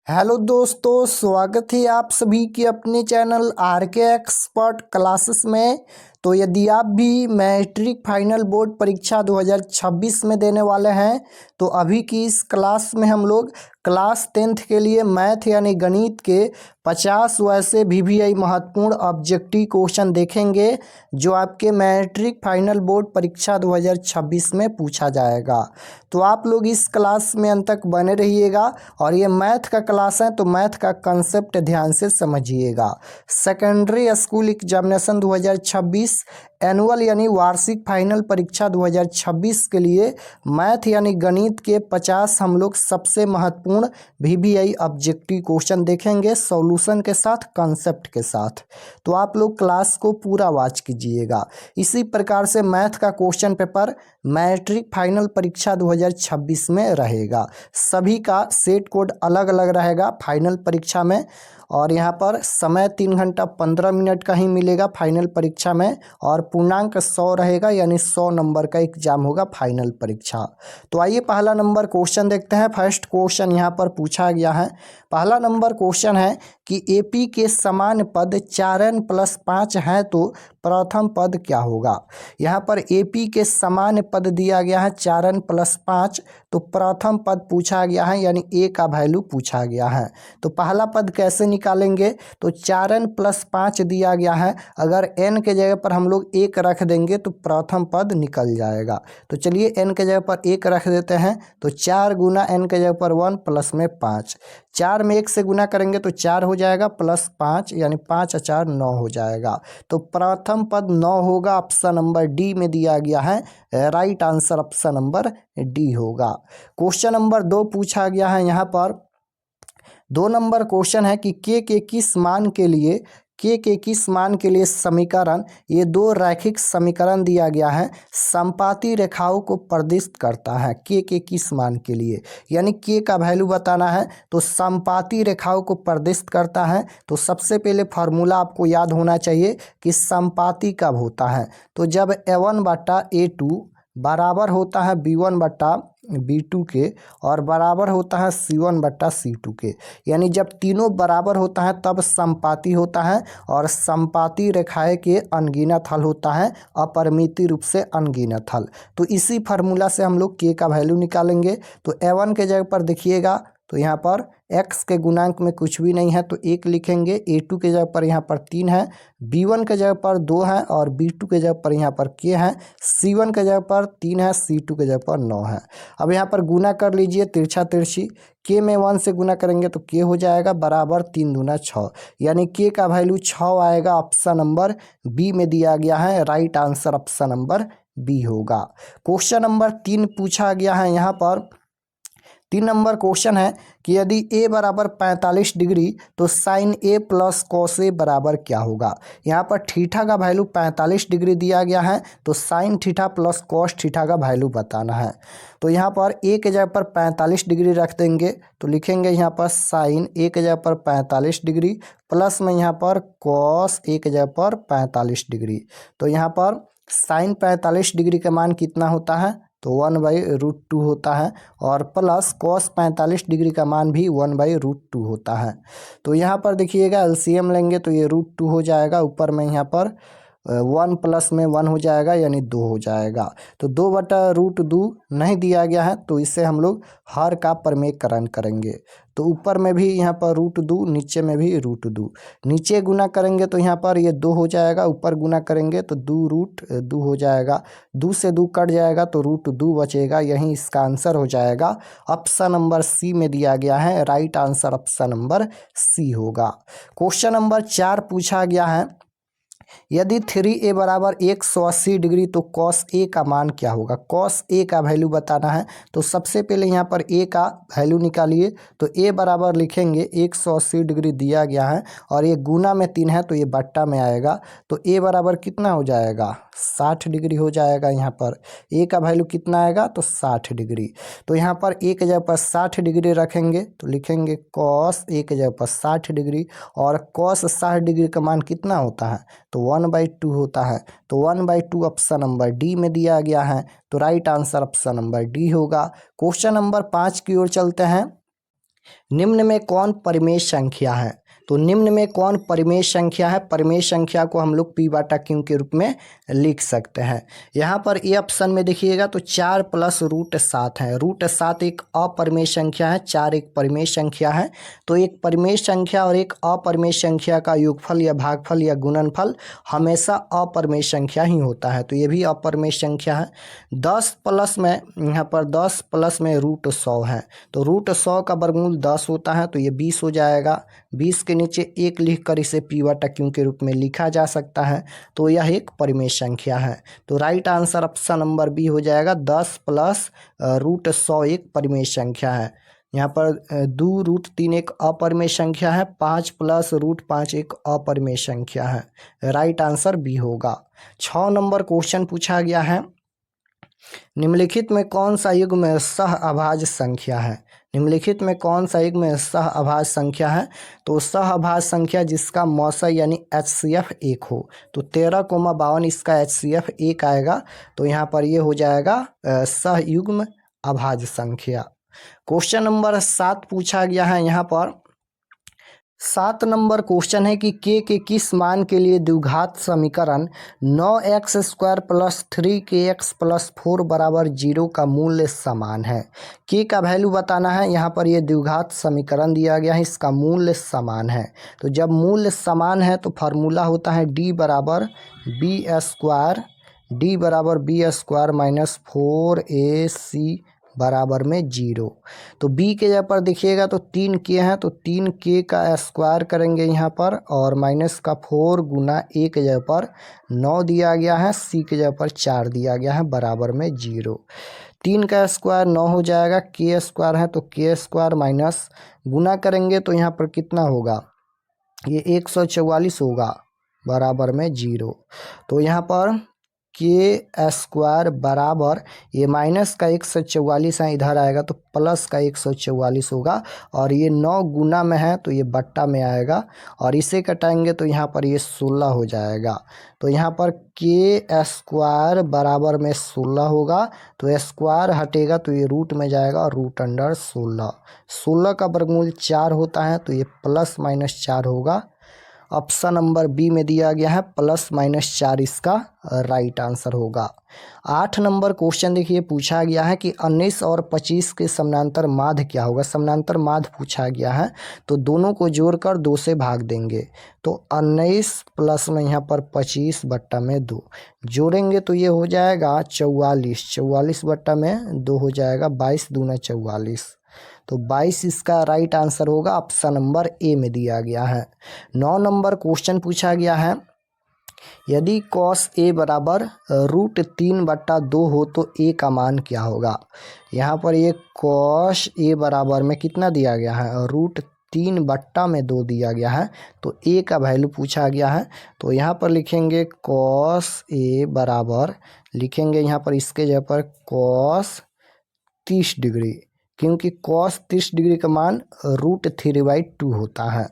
Hello दोस्तों, स्वागत है आप सभी की अपने चैनल आर के एक्सपर्ट क्लासेस में। तो यदि आप भी मैट्रिक फाइनल बोर्ड परीक्षा 2026 में देने वाले हैं तो अभी की इस क्लास में हम लोग क्लास 10th के लिए मैथ यानी गणित के 50 वैसे VVI महत्वपूर्ण ऑब्जेक्टिव क्वेश्चन देखेंगे जो आपके मैट्रिक फाइनल बोर्ड परीक्षा 2026 में पूछा जाएगा। तो आप लोग इस क्लास में अंत तक बने रहिएगा और ये मैथ का क्लास है तो मैथ का कंसेप्ट ध्यान से समझिएगा। सेकेंडरी स्कूल एग्जामिनेशन 2026 एनुअल यानी वार्षिक फाइनल परीक्षा 2026 के लिए मैथ यानी गणित के 50 हम लोग सबसे महत्वपूर्ण VVI ऑब्जेक्टिव क्वेश्चन देखेंगे सॉल्यूशन के साथ, कंसेप्ट के साथ। तो आप लोग क्लास को पूरा वॉच कीजिएगा। इसी प्रकार से मैथ का क्वेश्चन पेपर मैट्रिक फाइनल परीक्षा 2026 में रहेगा। सभी का सेट कोड अलग अलग रहेगा फाइनल परीक्षा में और यहाँ पर समय 3 घंटा 15 मिनट का ही मिलेगा फाइनल परीक्षा में और पूर्णांक 100 रहेगा यानी 100 नंबर का एग्जाम होगा फाइनल परीक्षा। तो आइए पहला नंबर क्वेश्चन देखते हैं। फर्स्ट क्वेश्चन यहाँ पर पूछा गया है। पहला नंबर क्वेश्चन है कि एपी के समान पद 4n+5 हैं तो प्रथम पद क्या होगा। यहाँ पर एपी के समान पद दिया गया है 4n+5 तो प्रथम पद पूछा गया है यानी ए का वैल्यू पूछा गया है। तो पहला पद कैसे निकालेंगे, तो 4n+5 दिया गया है, अगर n के जगह पर हम लोग 1 रख देंगे तो प्रथम पद निकल जाएगा। तो चलिए n के जगह पर 1 रख देते हैं तो 4 गुना n के जगह पर 1 प्लस में 5, 4 में 1 से गुना करेंगे तो 4 हो जाएगा प्लस 5 यानी 5 और 4 9 हो जाएगा। तो प्रथम पद 9 होगा, ऑप्शन नंबर डी में दिया गया है। Right answer option number D होगा। क्वेश्चन नंबर 2 पूछा गया है। यहाँ पर 2 नंबर क्वेश्चन है कि के किस मान के लिए किस मान के लिए समीकरण, ये 2 रैखिक समीकरण दिया गया है, समपाती रेखाओं को प्रदर्शित करता है। के किस मान के लिए यानी के का वैल्यू बताना है तो समपाती रेखाओं को प्रदर्शित करता है। तो सबसे पहले फार्मूला आपको याद होना चाहिए कि समपाती कब होता है, तो जब A1/A2 बराबर होता है B1/B2 के और बराबर होता है C1/C2 के, यानी जब तीनों बराबर होता है तब समपाती होता है और समपाती रेखाएं के अनगिनत हल होता है, अपरिमित रूप से अनगिनत हल। तो इसी फार्मूला से हम लोग के का वैल्यू निकालेंगे। तो A1 के जगह पर देखिएगा तो यहाँ पर x के गुणांक में कुछ भी नहीं है तो 1 लिखेंगे, A2 के जगह पर यहाँ पर 3 है, B1 के जगह पर 2 है और B2 के जगह पर यहाँ पर k है, C1 के जगह पर 3 है, C2 के जगह पर 9 है। अब यहाँ पर गुना कर लीजिए तिरछा तिरछी, k में 1 से गुना करेंगे तो k हो जाएगा बराबर 3 दूना 6 यानी k का वैल्यू 6 आएगा। ऑप्शन नंबर बी में दिया गया है। Right answer option number B होगा। क्वेश्चन नंबर 3 पूछा गया है। यहाँ पर 3 नंबर क्वेश्चन है कि यदि a बराबर 45 डिग्री तो sine a plus cos a बराबर क्या होगा। यहाँ पर थीटा का वैल्यू 45 डिग्री दिया गया है तो sine theta plus cos theta का वैल्यू बताना है। तो यहाँ पर a के जगह पर 45 डिग्री रख देंगे तो लिखेंगे यहाँ पर साइन a के जगह पर 45 डिग्री प्लस में यहाँ पर कॉस a के जगह पर 45 डिग्री। तो यहाँ पर साइन 45 डिग्री का मान कितना होता है तो 1/√2 होता है और प्लस कॉस 45 डिग्री का मान भी 1/√2 होता है। तो यहाँ पर देखिएगा एलसीएम लेंगे तो ये √2 हो जाएगा, ऊपर में यहाँ पर 1 प्लस में 1 हो जाएगा यानी 2 हो जाएगा। तो 2/√2 नहीं दिया गया है तो इससे हम लोग हर का प्रमेयकरण करेंगे। तो ऊपर में भी यहाँ पर √2, नीचे में भी √2, नीचे गुना करेंगे तो यहाँ पर ये 2 हो जाएगा, ऊपर गुना करेंगे तो 2√2 हो जाएगा, 2 से 2 कट जाएगा तो √2 बचेगा। यही इसका आंसर हो जाएगा। ऑप्शन नंबर सी में दिया गया है। Right answer option number C होगा। क्वेश्चन नंबर 4 पूछा गया है। यदि 3a बराबर 180 डिग्री तो कॉस a का मान क्या होगा। कॉस a का वैल्यू बताना है तो सबसे पहले यहाँ पर a का वैल्यू निकालिए। तो a बराबर लिखेंगे 180 डिग्री दिया गया है और ये गुना में 3 है तो ये बट्टा में आएगा। तो a बराबर कितना हो जाएगा 60 डिग्री हो जाएगा। यहाँ पर a का वैल्यू कितना आएगा तो 60 डिग्री। तो यहाँ पर a के जगह पर 60 डिग्री रखेंगे तो लिखेंगे कॉस a के जगह पर 60 डिग्री और कॉस 60 डिग्री का मान कितना होता है तो 1/2 होता है। तो 1/2 ऑप्शन नंबर डी में दिया गया है। तो right answer option number D होगा। क्वेश्चन नंबर 5 की ओर चलते हैं। निम्न में कौन परिमेय संख्या है? तो निम्न में कौन परिमेय संख्या है? परिमेय संख्या को हम लोग पी बाटा क्यू के रूप में लिख सकते हैं। यहाँ पर ए ऑप्शन में देखिएगा तो 4 + √7 है। √7 एक अपरिमेय संख्या है, 4 एक परिमेय संख्या है। तो एक परिमेय संख्या और एक अपरिमेय संख्या का योगफल या भागफल या गुणनफल हमेशा अपरिमेय संख्या ही होता है। तो ये भी अपरिमेय संख्या है। 10 प्लस में यहाँ पर 10 प्लस में √100 है, तो √100 का वर्गमूल 10 होता है, तो ये 20 हो जाएगा। 20 के नीचे 1 लिखकर इसे पी बटा क्यू के रूप में लिखा जा सकता है। तो यह एक परिमेय संख्या है। तो right answer option number B हो जाएगा। 10 प्लस √100 एक परिमेय संख्या है। यहाँ पर 2√3 एक अपरिमेय संख्या है। 5 प्लस √5 एक अपरिमेय संख्या है। राइट आंसर बी होगा। 6 नंबर क्वेश्चन पूछा गया है, निम्नलिखित में कौन सा युग्म सहअभाज्य संख्या है? निम्नलिखित में कौन सा युग्म सहअभाज्य संख्या है? तो सहअभाज्य संख्या जिसका मौसा यानी HCF 1 हो। तो 13,52 इसका HCF 1 आएगा। तो यहाँ पर ये हो जाएगा सहयुग्म अभाज्य संख्या। क्वेश्चन नंबर 7 पूछा गया है। यहाँ पर 7 नंबर क्वेश्चन है कि के किस मान के लिए द्विघात समीकरण 9x² + 3kx + 4 = 0 का मूल्य समान है? के का वैल्यू बताना है। यहाँ पर ये द्विघात समीकरण दिया गया है, इसका मूल्य समान है। तो जब मूल्य समान है तो फार्मूला होता है d = b² - 4ac बराबर में 0। तो b के जगह पर देखिएगा तो 3k है, तो 3k का स्क्वायर करेंगे यहाँ पर, और माइनस का 4 गुना a के जगह पर 9 दिया गया है, c के जगह पर 4 दिया गया है, बराबर में 0। 3 का स्क्वायर 9 हो जाएगा, k स्क्वायर है तो k² माइनस गुना करेंगे तो यहाँ पर कितना होगा, ये 144 होगा, बराबर में 0। तो यहाँ पर k² बराबर ये माइनस का 144 है, इधर आएगा तो प्लस का 144 होगा, और ये 9 गुना में है तो ये बट्टा में आएगा, और इसे कटाएंगे तो यहाँ पर ये 16 हो जाएगा। तो यहाँ पर k² बराबर में 16 होगा, तो स्क्वायर हटेगा तो ये रूट में जाएगा, और √16। 16 का वर्गमूल 4 होता है, तो ये ±4 होगा। ऑप्शन नंबर बी में दिया गया है ±4 इसका राइट आंसर होगा। 8 नंबर क्वेश्चन देखिए पूछा गया है कि 19 और 25 के समानांतर माध्य क्या होगा। समानांतर माध्य पूछा गया है, तो दोनों को जोड़कर 2 से भाग देंगे। तो 19 प्लस में यहाँ पर 25 बट्टा में 2 जोड़ेंगे तो ये हो जाएगा 44। 44 बट्टा में 2 हो जाएगा, 22 दूना 44। तो 22 इसका राइट आंसर होगा। ऑप्शन नंबर ए में दिया गया है। 9 नंबर क्वेश्चन पूछा गया है, यदि cos a बराबर √3/2 हो तो a का मान क्या होगा। यहाँ पर ये cos a बराबर में कितना दिया गया है, √3/2 दिया गया है, तो a का वैल्यू पूछा गया है। तो यहाँ पर लिखेंगे cos a बराबर, लिखेंगे यहाँ पर इसके जगह पर cos 30 डिग्री, क्योंकि cos 30 डिग्री का मान √3/2 होता है।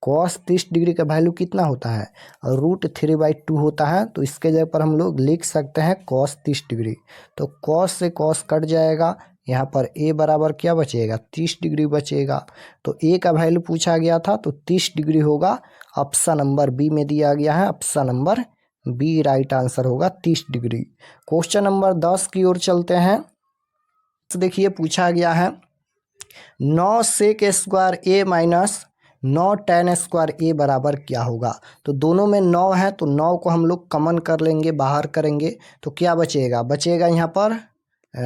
cos 30 डिग्री का वैल्यू कितना होता है, √3/2 होता है। तो इसके जगह पर हम लोग लिख सकते हैं cos 30 डिग्री। तो cos से cos कट जाएगा, यहाँ पर a बराबर क्या बचेगा, 30 डिग्री बचेगा। तो a का वैल्यू पूछा गया था, तो 30 डिग्री होगा। ऑप्शन नंबर बी में दिया गया है, option number B right answer होगा 30 डिग्री। क्वेश्चन नंबर 10 की ओर चलते हैं। तो देखिए पूछा गया है 9 sec² a minus 9 tan² a बराबर क्या होगा। तो दोनों में 9 है, तो 9 को हम लोग कॉमन कर लेंगे, बाहर करेंगे तो क्या बचेगा, बचेगा यहाँ पर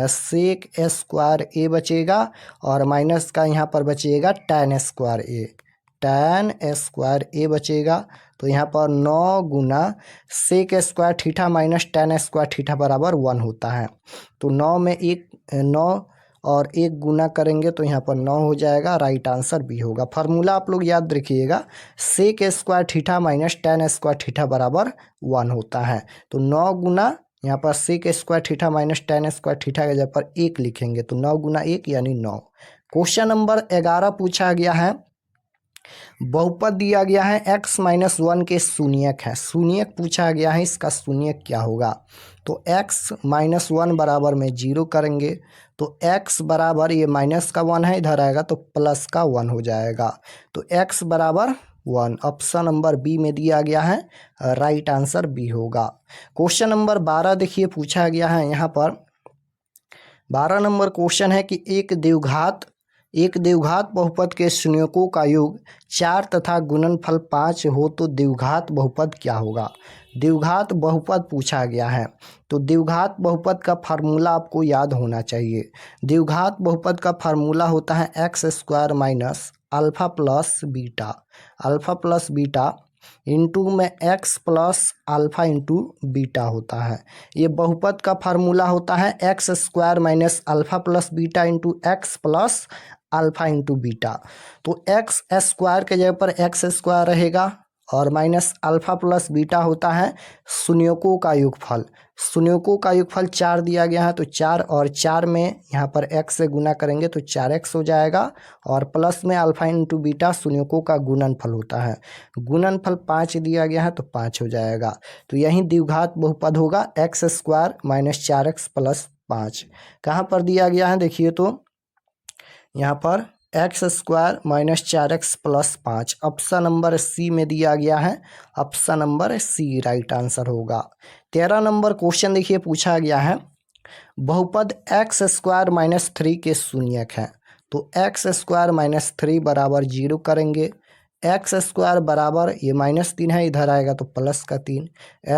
sec² a बचेगा, और माइनस का यहाँ पर बचेगा tan² a, tan² a बचेगा। तो यहाँ पर 9 गुना sec² theta minus tan² theta बराबर 1 होता है। तो 9 में 9 और 1 गुना करेंगे तो यहाँ पर 9 हो जाएगा, राइट आंसर बी होगा। फार्मूला आप लोग याद रखिएगा, sec² theta minus tan² theta बराबर 1 होता है। तो 9 गुना यहाँ पर sec² theta minus tan² theta के जगह पर 1 लिखेंगे, तो 9 गुना 1 यानी 9। क्वेश्चन नंबर 11 पूछा गया है, बहुपद दिया गया है x - 1 के शून्यक है। शून्यक पूछा गया है, इसका शून्यक क्या होगा। तो x - 1 बराबर में 0 करेंगे, तो x बराबर, ये माइनस का 1 है, इधर आएगा तो प्लस का 1 हो जाएगा। तो x बराबर 1 ऑप्शन नंबर बी में दिया गया है, राइट आंसर बी होगा। क्वेश्चन नंबर 12 देखिए पूछा गया है यहाँ पर। 12 नंबर क्वेश्चन है कि एक द्विघात बहुपद के शून्यकों का योग 4 तथा गुणनफल 5 हो तो द्विघात बहुपद क्या होगा। द्विघात बहुपद पूछा गया है, तो द्विघात बहुपद का फार्मूला आपको याद होना चाहिए। द्विघात बहुपद का फार्मूला होता है x square minus alpha plus beta into में x plus alpha into beta होता है। ये बहुपद का फार्मूला होता है x square minus alpha plus beta into x plus alpha into beta. तो एक्स स्क्वायर के जगह पर एक्स स्क्वायर रहेगा और माइनस अल्फा प्लस बीटा होता है शून्यकों का योगफल। शून्यकों का योगफल 4 दिया गया है, तो 4 और 4 में यहाँ पर x से गुना करेंगे तो 4x हो जाएगा, और प्लस में अल्फा इंटू बीटा शून्यकों का गुणनफल होता है। गुणनफल 5 दिया गया है तो 5 हो जाएगा। तो यही द्विघात बहुपद होगा x square minus 4x plus 5। कहाँ पर दिया गया है देखिए, तो यहाँ पर x square minus 4x plus 5 option number C में दिया गया है। Option number C right answer होगा। 13 नंबर क्वेश्चन देखिए पूछा गया है, बहुपद एक्स स्क्वायर माइनस 3 के शून्यक हैं। तो एक्स स्क्वायर माइनस 3 बराबर 0 करेंगे। एक्स स्क्वायर बराबर, ये -3 है, इधर आएगा तो प्लस का 3,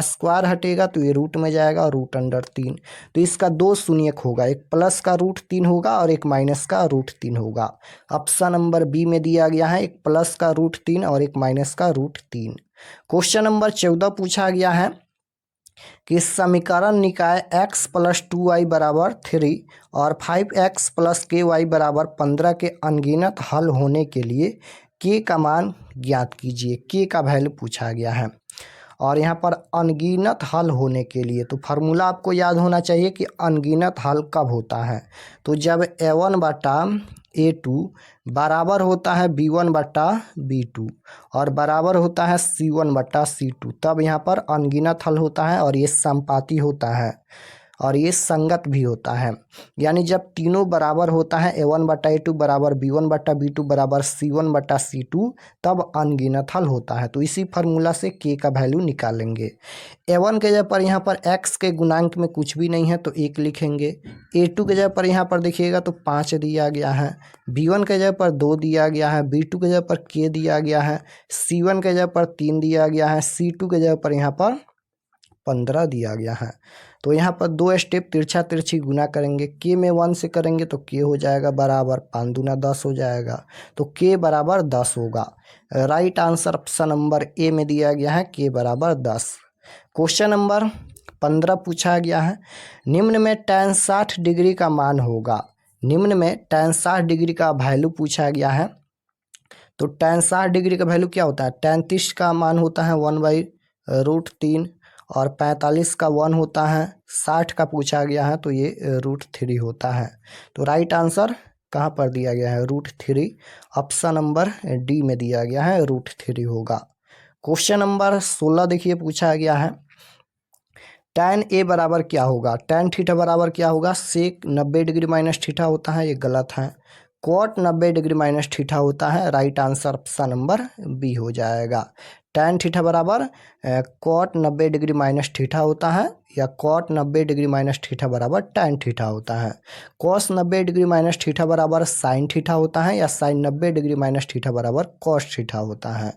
स्क्वायर हटेगा तो ये रूट में जाएगा, रूट अंडर 3। तो इसका 2 शून्यक होगा, एक प्लस का √3 होगा और एक माइनस का √3 होगा। ऑप्शन नंबर बी में दिया गया है, एक प्लस का √3 और एक माइनस का √3। क्वेश्चन नंबर 14 पूछा गया है कि समीकरण निकाय x + 2y = 3 और 5x + ky = 15 के अनगिनत हल होने के लिए k का मान ज्ञात कीजिए। k का वैल्यू पूछा गया है, और यहाँ पर अनगिनत हल होने के लिए तो फार्मूला आपको याद होना चाहिए कि अनगिनत हल कब होता है। तो जब a1/a2 बराबर होता है b1/b2 और बराबर होता है c1/c2, तब यहाँ पर अनगिनत हल होता है, और ये समपाती होता है और ये संगत भी होता है। यानी जब तीनों बराबर होता है a1/a2 बराबर b1/b2 बराबर c1/c2, तब अनगिनत हल होता है। तो इसी फार्मूला से k का वैल्यू निकालेंगे। a1 के जगह पर यहाँ पर x के गुणांक में कुछ भी नहीं है तो 1 लिखेंगे। a2 के जगह पर यहाँ पर देखिएगा तो 5 दिया गया है, b1 के जगह पर 2 दिया गया है, b2 के जगह पर k दिया गया है, c1 के जगह पर 3 दिया गया है, c2 के जगह पर यहाँ पर 15 दिया गया है। तो यहाँ पर 2 स्टेप तिरछा तिरछी गुना करेंगे। k में 1 से करेंगे तो k हो जाएगा बराबर 5 दूना 10 हो जाएगा, तो k बराबर 10 होगा। Right answer option number A में दिया गया है, k बराबर 10। क्वेश्चन नंबर 15 पूछा गया है, निम्न में tan 60 डिग्री का मान होगा। निम्न में tan 60 डिग्री का वैल्यू पूछा गया है। तो tan 60 डिग्री का वैल्यू क्या होता है, tan 30 का मान होता है 1/√3 और 45 का 1 होता है, 60 का पूछा गया है तो ये √3 होता है। तो राइट आंसर कहाँ पर दिया गया है, √3। ऑप्शन नंबर डी में दिया गया है, √3 होगा। क्वेश्चन नंबर 16 देखिए पूछा गया है, tan a बराबर क्या होगा। tan थीटा बराबर क्या होगा, sec 90 डिग्री माइनस थीटा होता है, ये गलत है। cot 90 डिग्री माइनस थीटा होता है। Right answer option number B हो जाएगा। tan थीटा बराबर cot 90 डिग्री माइनस थीटा होता है, या cot 90 डिग्री माइनस थीटा बराबर tan थीटा होता है। cos 90 डिग्री माइनस थीटा बराबर sin थीटा होता है, या sin 90 डिग्री माइनस थीटा बराबर cos थीटा होता है।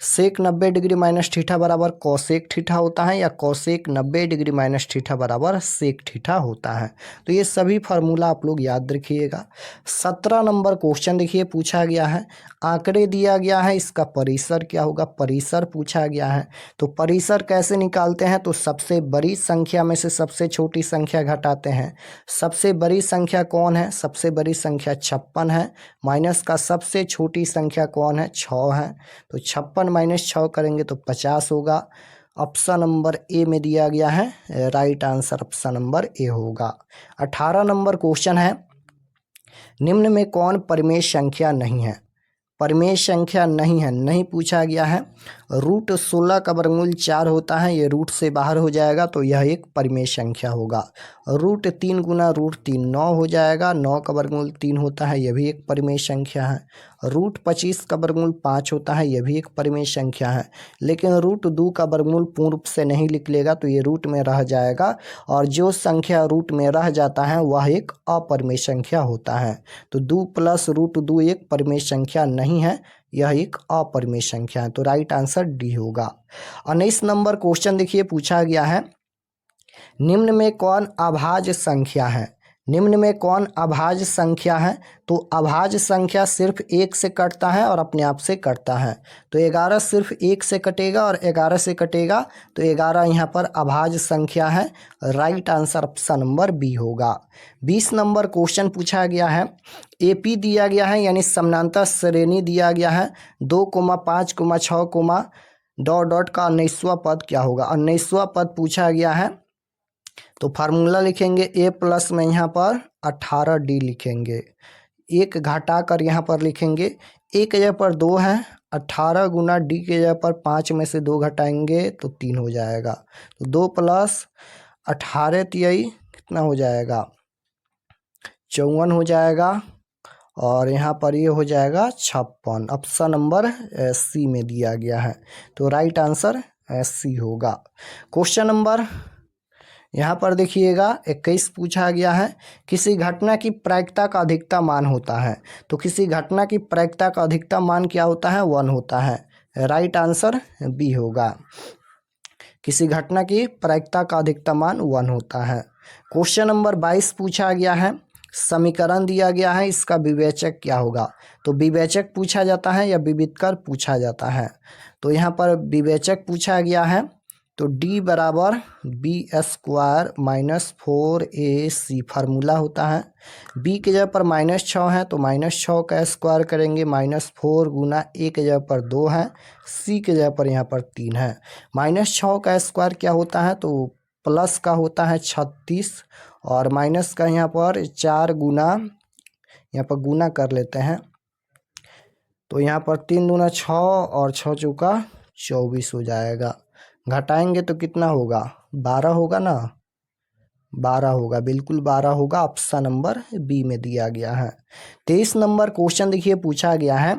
सेक 90 डिग्री माइनस थीटा बराबर कोसेक थीटा होता है, या कोसेक 90 डिग्री माइनस थीटा बराबर सेक थीटा होता है। तो ये सभी फार्मूला आप लोग याद रखिएगा। 17 नंबर क्वेश्चन देखिए पूछा गया है, आंकड़े दिया गया है, इसका परिसर क्या होगा, परिसर पूछा गया है। तो परिसर कैसे निकालते हैं, तो सबसे बड़ी संख्या में से सबसे छोटी संख्या घटाते हैं। सबसे बड़ी संख्या कौन है, सबसे बड़ी संख्या 56 है, माइनस का सबसे छोटी संख्या कौन है, 6 है। तो 56 -6 करेंगे तो 50 होगा। ऑप्शन नंबर ए में दिया गया है, right answer option number A होगा। 18 नंबर क्वेश्चन है, निम्न में कौन परिमेय संख्या नहीं है। परिमेय संख्या नहीं है, नहीं पूछा गया है। रूट 16 का वर्गमूल 4 होता है, ये रूट से बाहर हो जाएगा तो यह एक परिमेय संख्या होगा। रूट 3 गुना रूट 3 9 हो जाएगा, 9 का वर्गमूल 3 होता है, यह भी एक परिमेय संख्या है। रूट 25 का वर्गमूल 5 होता है, यह भी एक परिमेय संख्या है। लेकिन रूट 2 का वर्गमूल पूर्ण से नहीं लिख लेगा तो ये रूट में रह जाएगा, और जो संख्या रूट में रह जाता है वह एक अपरिमेय संख्या होता है। तो 2 प्लस रूट 2 एक परिमेय संख्या नहीं है, यह एक अपरिमेय संख्या है। तो राइट आंसर डी होगा। 19 नंबर क्वेश्चन देखिए, पूछा गया है निम्न में कौन अभाज्य संख्या है। निम्न में कौन अभाज्य संख्या है। तो अभाज्य संख्या सिर्फ 1 से कटता है और अपने आप से कटता है। तो 11 सिर्फ 1 से कटेगा और 11 से कटेगा, तो 11 यहाँ पर अभाज्य संख्या है। Right answer option number B होगा। 20 नंबर क्वेश्चन पूछा गया है, एपी दिया गया है यानी समानांतर श्रेणी दिया गया है, 2, 5, 6, डॉट डॉट का 19वां पद क्या होगा। 19वां पद पूछा गया है तो फार्मूला लिखेंगे, ए प्लस में यहाँ पर 18d लिखेंगे, एक घटा कर यहाँ पर लिखेंगे, ए के जगह पर 2 है, 18 गुना डी के जगह पर 5 में से 2 घटाएंगे तो 3 हो जाएगा। तो 2 प्लस 18 तिहाई कितना हो जाएगा, 54 हो जाएगा, और यहाँ पर ये हो जाएगा 56। ऑप्शन नंबर सी में दिया गया है, तो राइट आंसर सी होगा। क्वेश्चन नंबर यहाँ पर देखिएगा 21 पूछा गया है, किसी घटना की प्रायिकता का अधिकतम मान होता है। तो किसी घटना की प्रायिकता का अधिकतम मान क्या होता है, 1 होता है। राइट आंसर बी होगा। किसी घटना की प्रायिकता का अधिकतम मान 1 होता है। क्वेश्चन नंबर 22 पूछा गया है, समीकरण दिया गया है, इसका विवेचक क्या होगा। तो विवेचक पूछा जाता है या विविधकर पूछा जाता है। तो यहाँ पर विवेचक पूछा गया है, तो d बराबर B square minus 4ac formula होता है। b के जगह पर -6 है तो -6 का स्क्वायर करेंगे, -4 गुना a के जगह पर 2 है, c के जगह पर यहाँ पर 3 है। -6 का स्क्वायर क्या होता है, तो प्लस का होता है 36, और माइनस का यहाँ पर 4 गुना, यहाँ पर गुना कर लेते हैं, तो यहाँ पर 3 दूना 6 और 6 चौका 24 हो जाएगा। घटाएंगे तो कितना होगा, 12 होगा ना, 12 होगा, बिल्कुल 12 होगा। ऑप्शन नंबर बी में दिया गया है। 23 नंबर क्वेश्चन देखिए, पूछा गया है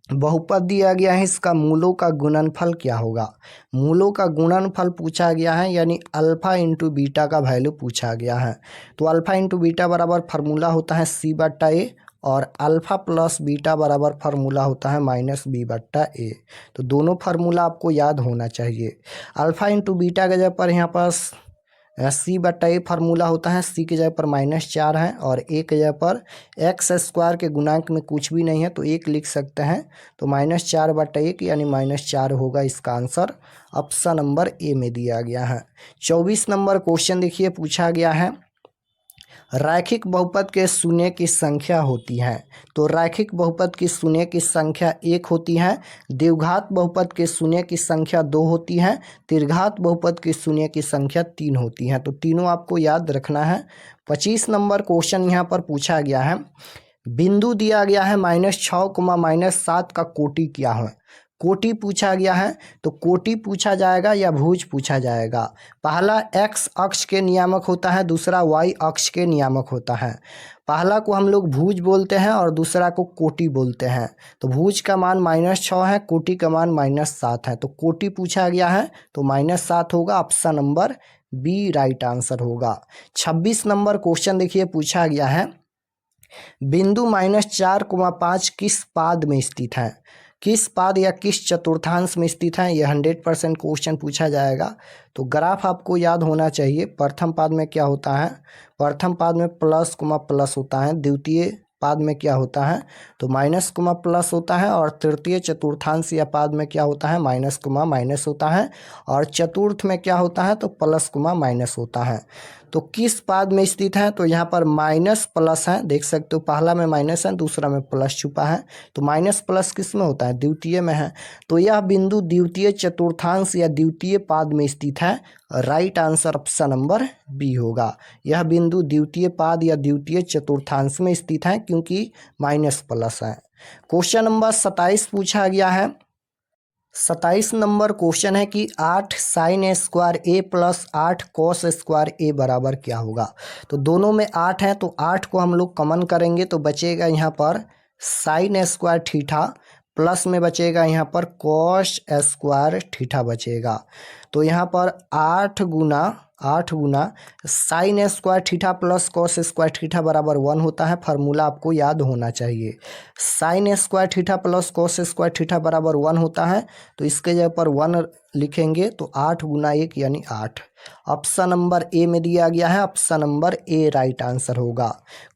बहुपद दिया गया है, इसका मूलों का गुणनफल क्या होगा। मूलों का गुणनफल पूछा गया है, यानी अल्फा इंटू बीटा का वैल्यू पूछा गया है। तो अल्फा इंटू बीटा बराबर फार्मूला होता है c/a, और अल्फा प्लस बीटा बराबर फार्मूला होता है -b/a। तो दोनों फार्मूला आपको याद होना चाहिए। अल्फा इंटू बीटा के जगह पर यहाँ पर c/a फार्मूला होता है, c के जगह पर -4 है, और a के जगह पर x स्क्वायर के गुणांक में कुछ भी नहीं है तो 1 लिख सकते हैं, तो -4/1 यानी -4 होगा इसका आंसर। ऑप्शन नंबर ए में दिया गया है। 24 नंबर क्वेश्चन देखिए, पूछा गया है रैखिक बहुपद के शून्य की संख्या होती है। तो रैखिक बहुपद की शून्य की संख्या 1 होती है, द्विघात बहुपद के शून्य की संख्या 2 होती है, त्रिघात बहुपद की शून्य की संख्या 3 होती है। तो तीनों आपको याद रखना है। 25 नंबर क्वेश्चन यहाँ पर पूछा गया है, बिंदु दिया गया है -6, -7 का कोटि क्या है। कोटि पूछा गया है, तो कोटि पूछा जाएगा या भुज पूछा जाएगा। पहला x अक्ष के नियामक होता है, दूसरा y अक्ष के नियामक होता है। पहला को हम लोग भुज बोलते हैं और दूसरा को कोटि बोलते हैं। तो भुज का मान -6 है, कोटि का मान -7 है। तो कोटि पूछा गया है तो -7 होगा। Option number B right answer होगा। 26 नंबर क्वेश्चन देखिए, पूछा गया है बिंदु -4, 5 किस पाद में स्थित है। किस पाद या किस चतुर्थांश में स्थित है, यह 100% क्वेश्चन पूछा जाएगा। तो ग्राफ आपको याद होना चाहिए। प्रथम पाद में क्या होता है, प्रथम पाद में प्लस, प्लस होता है। द्वितीय पाद में क्या होता है, तो माइनस, प्लस होता है। और तृतीय चतुर्थांश या पाद में क्या होता है, माइनस, माइनस होता है। और चतुर्थ में क्या होता है, तो प्लस, माइनस होता है। तो किस पाद में स्थित है, तो यहाँ पर माइनस प्लस है, देख सकते हो पहला में माइनस है, दूसरा में प्लस छुपा है। तो माइनस प्लस किस में होता है, द्वितीय में है। तो यह बिंदु द्वितीय चतुर्थांश या द्वितीय पाद में स्थित है। Right answer option number B होगा। यह बिंदु द्वितीय पाद या द्वितीय चतुर्थांश में स्थित है, क्योंकि माइनस प्लस है। क्वेश्चन नंबर 27 पूछा गया है। 27 नंबर क्वेश्चन है कि 8 साइन स्क्वायर ए प्लस 8 कॉस स्क्वायर ए बराबर क्या होगा। तो दोनों में 8 है तो 8 को हम लोग कॉमन करेंगे तो बचेगा यहाँ पर साइन स्क्वायर थीटा प्लस में बचेगा यहाँ पर कॉस स्क्वायर थीटा बचेगा। तो यहाँ पर 8 गुना sine square theta plus cos square theta बराबर 1 होता है। फार्मूला आपको याद होना चाहिए। Sine square theta plus cos square theta बराबर 1 होता है तो इसके जगह पर 1 लिखेंगे तो 8 गुना 1 यानी 8। ऑप्शन नंबर ए में दिया गया है, option number A right answer होगा।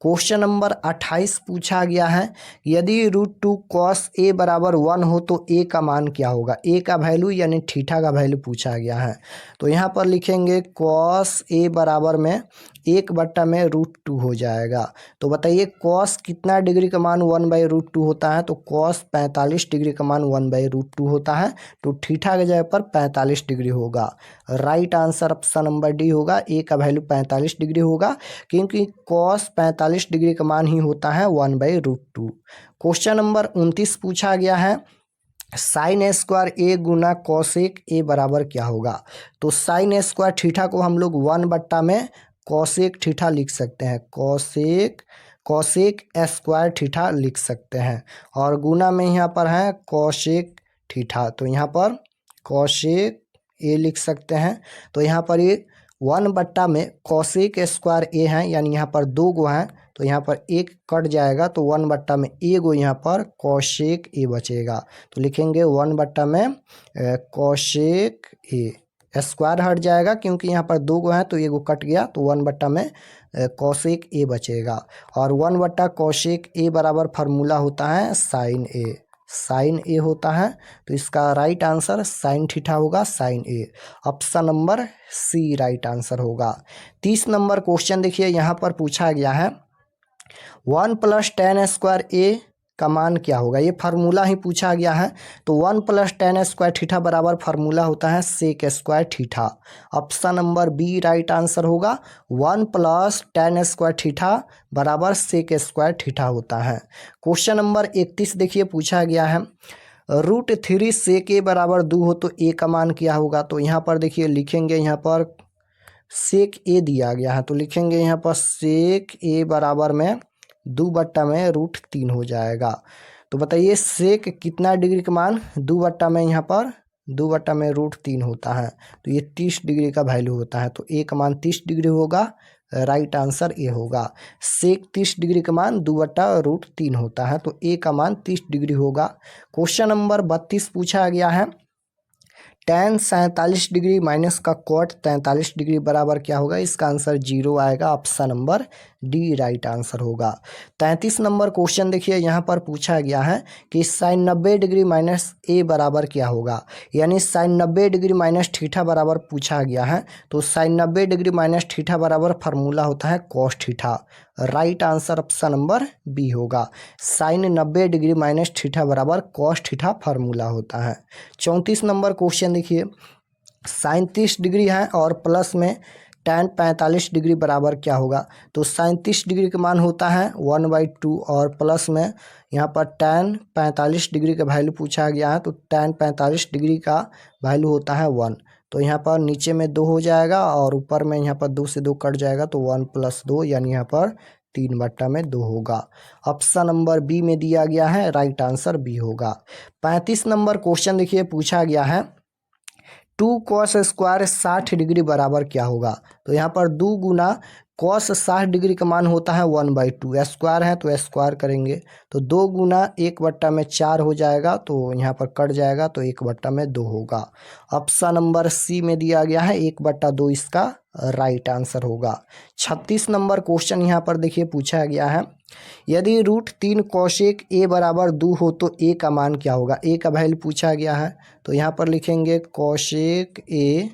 क्वेश्चन नंबर 28 पूछा गया है, यदि √2 कॉस ए बराबर 1 हो तो ए का मान क्या होगा। ए का वैल्यू यानी थीटा का वैल्यू पूछा गया है। तो यहाँ पर लिखेंगे कॉस ए बराबर में 1/√2 हो जाएगा। तो बताइए कॉस कितना डिग्री का मान 1/√2 होता है। तो कॉस 45 डिग्री का मान 1/√2 होता है। तो थीटा के जगह पर 45 डिग्री होगा। Right answer option number D होगा। ए का वैल्यू 45 डिग्री होगा क्योंकि कॉस 45 डिग्री का मान ही होता है 1/√2। क्वेश्चन नंबर 29 पूछा गया है, साइन स्क्वायर ए गुना कॉसेक ए बराबर क्या होगा। तो साइन स्क्वायर थीटा को हम लोग 1 में कॉसेक थीटा लिख सकते हैं। कॉसेक स्क्वायर थीटा लिख सकते हैं और गुना में यहाँ पर है कॉसेक थीटा। तो यहाँ पर कॉसेक ए लिख सकते हैं। तो यहाँ पर ये 1 में कॉसेक स्क्वायर ए है यानी यहाँ पर 2 गो हैं तो यहाँ पर एक कट जाएगा तो 1 में ए गो यहाँ पर कॉसेक ए बचेगा। तो लिखेंगे 1 में कॉसेक ए। स्क्वायर हट जाएगा क्योंकि यहाँ पर 2 गो हैं तो एगो कट गया तो 1 में कॉसेक ए बचेगा। और 1 कॉसेक ए बराबर फार्मूला होता है साइन ए। साइन ए होता है तो इसका राइट आंसर साइन थीटा होगा, sine A. Option number C right answer होगा। 30 नंबर क्वेश्चन देखिए यहाँ पर पूछा गया है, 1 + tan स्क्वायर ए का मान क्या होगा। ये फार्मूला ही पूछा गया है। तो 1 + tan स्क्वायर थीटा बराबर फार्मूला होता है sec square theta. Option number B right answer होगा। 1 + tan स्क्वायर थीटा बराबर सेक स्क्वायर थीटा होता है। क्वेश्चन नंबर 31 देखिए पूछा गया है, √3 सेक ए बराबर 2 हो तो ए का मान क्या होगा। तो यहाँ पर देखिए लिखेंगे, यहाँ पर सेक ए दिया गया है तो लिखेंगे यहाँ पर सेक ए बराबर में 2 में √3 हो जाएगा। तो बताइए सेक कितना डिग्री का मान 2 में यहाँ पर 2 में √3 होता है तो ये 30 डिग्री का वैल्यू होता है। तो ए का मान 30 डिग्री होगा। राइट आंसर ए होगा। सेक 30 डिग्री का मान 2/√3 होता है तो ए का मान 30 डिग्री होगा। क्वेश्चन नंबर 32 पूछा गया है, tan 47 डिग्री माइनस का कॉट 43 डिग्री बराबर क्या होगा। इसका आंसर 0 आएगा। Option number D right answer होगा। 33 नंबर क्वेश्चन देखिए यहाँ पर पूछा गया है कि साइन 90 डिग्री माइनस ए बराबर क्या होगा। यानी साइन 90 डिग्री माइनस थीटा बराबर पूछा गया है। तो साइन 90 डिग्री माइनस थीटा बराबर फार्मूला होता है cos theta. Right answer option number B होगा। साइन 90 डिग्री माइनस थीटा बराबर कॉस थीटा फार्मूला होता है। 34 नंबर क्वेश्चन देखिए, साइन 30 डिग्री है और प्लस में tan 45 डिग्री बराबर क्या होगा। तो साइन 30 डिग्री का मान होता है 1/2 और प्लस में यहाँ पर tan 45 डिग्री का वैल्यू पूछा गया है। तो tan 45 डिग्री का वैल्यू होता है 1। तो यहाँ पर नीचे में 2 हो जाएगा और ऊपर में यहाँ पर 2 से 2 कट जाएगा तो 1 + 2 यानी यहाँ पर 3/2 होगा। ऑप्शन नंबर बी में दिया गया है। राइट आंसर बी होगा। 35 नंबर क्वेश्चन देखिए पूछा गया है, 2 cos स्क्वायर 60 डिग्री बराबर क्या होगा। तो यहाँ पर 2 गुना cos 60 डिग्री का मान होता है 1/2। स्क्वायर है तो स्क्वायर करेंगे तो 2 गुना 1/4 हो जाएगा तो यहाँ पर कट जाएगा तो 1/2 होगा। ऑप्शन नंबर सी में दिया गया है 1/2 इसका राइट आंसर होगा। 36 नंबर क्वेश्चन यहाँ पर देखिए पूछा गया है, यदि √3 कॉसेक ए बराबर 2 हो तो ए का मान क्या होगा। ए का वैल्यू पूछा गया है तो यहाँ पर लिखेंगे कॉसेक ए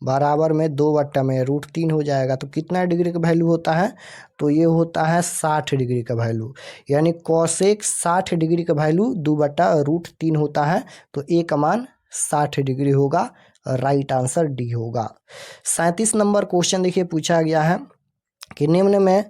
बराबर में 2 में √3 हो जाएगा। तो कितना डिग्री का वैल्यू होता है। तो ये होता है 60 डिग्री का वैल्यू। यानी कॉसेक 60 डिग्री का वैल्यू 2/√3 होता है तो ए का मान 60 डिग्री होगा। राइट आंसर डी होगा। 37 नंबर क्वेश्चन देखिए पूछा गया है कि निम्न में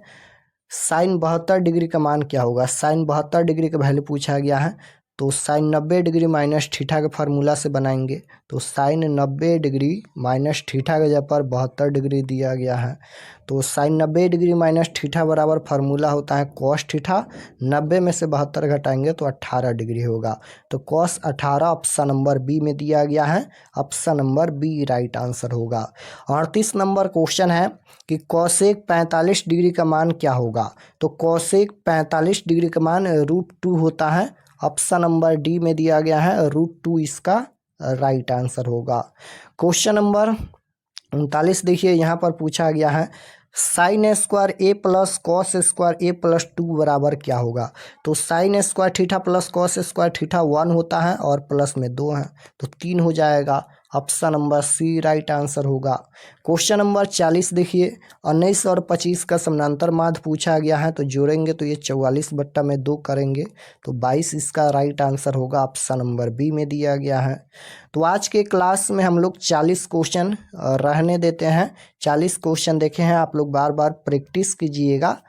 साइन 72 डिग्री का मान क्या होगा। साइन 72 डिग्री का वैल्यू पूछा गया है, तो साइन 90 डिग्री माइनस थीटा के फार्मूला से बनाएंगे। तो साइन 90 डिग्री माइनस थीटा के जगह पर 72 डिग्री दिया गया है, तो साइन 90 डिग्री माइनस थीटा बराबर फार्मूला होता है कॉस थीटा। 90 में से 72 घटाएंगे तो 18 डिग्री होगा। तो कॉस 18 ऑप्शन नंबर बी में दिया गया है। Option number B right answer होगा। 38 नंबर क्वेश्चन है कि कॉसेक 45 डिग्री का मान क्या होगा। तो कॉसेक 45 डिग्री का मान √2 होता है। ऑप्शन नंबर डी में दिया गया है, √2 इसका राइट आंसर होगा। क्वेश्चन नंबर 39 देखिए, यहाँ पर पूछा गया है साइन स्क्वायर ए प्लस कॉस स्क्वायर ए प्लस 2 बराबर क्या होगा। तो sign square theta plus cos square theta 1 होता है और प्लस में 2 है तो 3 हो जाएगा। Option number C right answer होगा। क्वेश्चन नंबर 40 देखिए, 19 और 25 का समानांतर माध्य पूछा गया है, तो जोड़ेंगे तो ये 44/2 करेंगे तो 22 इसका राइट आंसर होगा। ऑप्शन नंबर बी में दिया गया है। तो आज के क्लास में हम लोग 40 क्वेश्चन रहने देते हैं। 40 क्वेश्चन देखे हैं, आप लोग बार बार प्रैक्टिस कीजिएगा।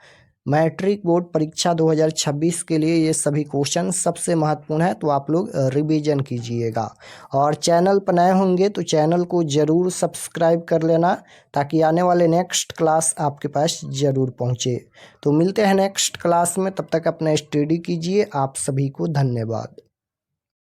मैट्रिक बोर्ड परीक्षा 2026 के लिए ये सभी क्वेश्चन सबसे महत्वपूर्ण है, तो आप लोग रिवीजन कीजिएगा। और चैनल पर नए होंगे तो चैनल को ज़रूर सब्सक्राइब कर लेना, ताकि आने वाले नेक्स्ट क्लास आपके पास ज़रूर पहुँचे। तो मिलते हैं नेक्स्ट क्लास में, तब तक अपना स्टडी कीजिए। आप सभी को धन्यवाद।